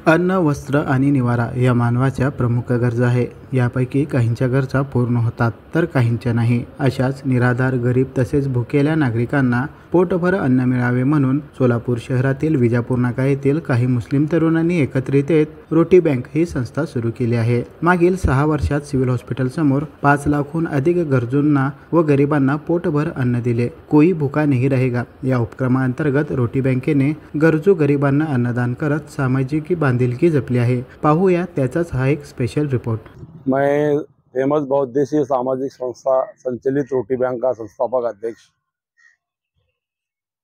अन्न, वस्त्र आणि निवारा या मानवाच्या प्रमुख गरजा आहे. यापैकी काहींच्या गरजा पूर्ण होतात तर काहींच्या नाही. अशाच निराधार, गरीब तसेच भुकेल्या नागरिकांना पोटभर अन्न मिळावे म्हणून सोलापूर शहरातील विजापूर नाका येथील काही मुस्लिम तरुणांनी एकत्रित येत रोटी बँक ही संस्था सुरू केली आहे. मागील 6 वर्षात सिव्हिल हॉस्पिटल समोर 5 लाखहून अधिक गरजूंना व गरिबांना पोटभर अन्न दिले. कोई भूका नहीं रहेगा या उपक्रमांतर्गत रोटी बँकेने गरजू गरिबांना अन्नदान करत सामाजिक बांधिलकी जपली आहे. पाहूया त्याचाच हा एक स्पेशल रिपोर्ट. मैं फेमस बहुउद्देशीय सामाजिक संस्था संचालित रोटी बैंक का संस्थापक अध्यक्ष।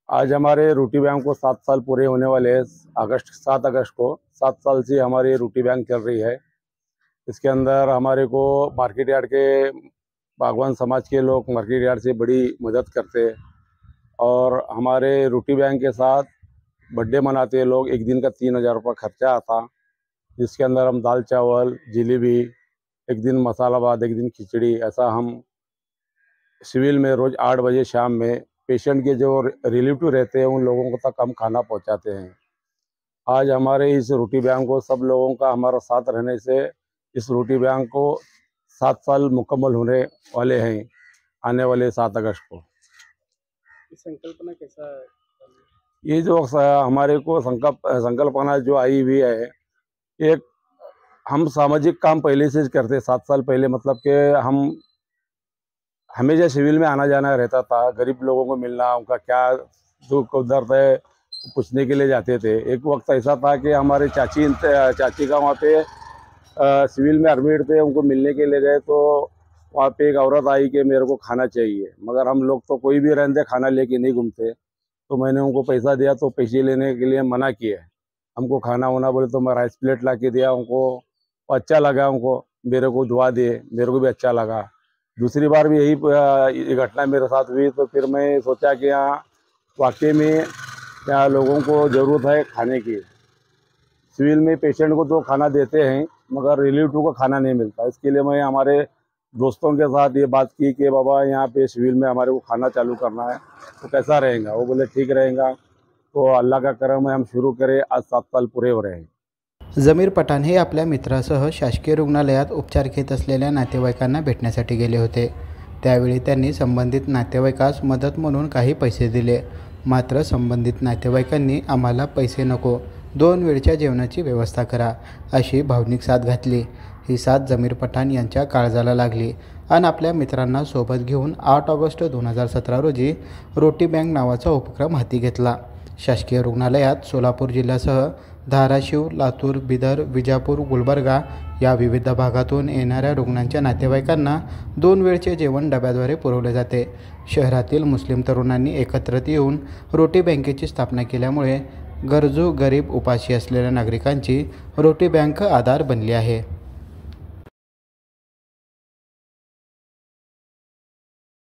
आज हमारे रोटी बैंक को 7 साल पूरे होने वाले हैं। 7 अगस्त को 7 साल से हमारी रोटी बैंक चल रही है। इसके अंदर हमारे को मार्केट यार्ड के बागवान समाज के लोग मार्केट यार्ड से बड़ी मदद करते हैं और हमारे रोटी बैंक के साथ बर्थडे मनाते हैं लोग। एक दिन का 3000 रुपये खर्चा आता, जिसके अंदर हम दाल चावल, जलेबी, एक दिन मसाला भात, एक दिन खिचड़ी, ऐसा हम सिविल में रोज़ 8 बजे शाम में पेशेंट के जो रिलेटिव रहते हैं उन लोगों को तक हम खाना पहुंचाते हैं। आज हमारे इस रोटी बैंक को सब लोगों का हमारा साथ रहने से इस रोटी बैंक को 7 साल मुकम्मल होने वाले हैं आने वाले 7 अगस्त को। संकल्पना कैसा है? ये जो हमारे को संकल्पना जो आई हुई है, एक हम सामाजिक काम पहले से करते 7 साल पहले, मतलब कि हम हमेशा सिविल में आना जाना रहता था। गरीब लोगों को मिलना, उनका क्या दुख दर्द है पूछने के लिए जाते थे। एक वक्त ऐसा था कि हमारे चाची का वहाँ पे सिविल में एडमिट थे, उनको मिलने के लिए गए तो वहाँ पे एक औरत आई कि मेरे को खाना चाहिए, मगर हम लोग तो कोई भी रहते खाना लेके नहीं घूमते। तो मैंने उनको पैसा दिया तो पैसे लेने के लिए मना किया। हमको खाना होना बोले तो मैं राइस प्लेट ला के दिया उनको, अच्छा लगा उनको, मेरे को दुआ दिए, मेरे को भी अच्छा लगा। दूसरी बार भी यही घटना मेरे साथ हुई तो फिर मैं सोचा कि यहाँ वाकई में यहाँ लोगों को ज़रूरत है खाने की। सिविल में पेशेंट को तो खाना देते हैं मगर रिलेटिव को खाना नहीं मिलता। इसके लिए मैं हमारे दोस्तों के साथ ये बात की कि बाबा यहाँ पे सिविल में हमारे को खाना चालू करना है तो कैसा रहेगा। वो बोले ठीक रहेगा। तो अल्लाह का करम है, हम शुरू करें। आज 7 साल पूरे हो रहे हैं। जमीर पठाण हे आपल्या मित्रासह शासकीय रुग्णालयात उपचार घेत असलेल्या नातेवाईकांना भेटण्यासाठी गेले होते. त्यावेळी त्यांनी संबंधित नातेवाईकास मदत म्हणून काही पैसे दिले. मात्र संबंधित नातेवाईकांनी आम्हाला पैसे नको, 2 वेळच्या जेवणाची व्यवस्था करा अशी भावनिक साथ घातली. ही साथ जमीर पठाण यांच्या काळजाला लागली आणि आपल्या मित्रांना सोबत घेऊन 8 ऑगस्ट 2017 रोजी रोटी बँक नावाचा उपक्रम हाती घेतला. शासकीय रुग्णालयात सोलापूर जिल्ह्यासह धाराशिव, लातूर, बिदर, विजापूर, गुलबर्गा या विविध भागातून येणाऱ्या रुग्णांच्या नातेवाईकांना 2 वेळचे जेवण डब्याद्वारे पुरवले जाते. शहरातील मुस्लिम तरुणांनी एकत्रित येऊन रोटी बँकेची स्थापना केल्यामुळे गरजू, गरीब, उपाशी असलेल्या नागरिकांची रोटी बँक आधार बनली आहे.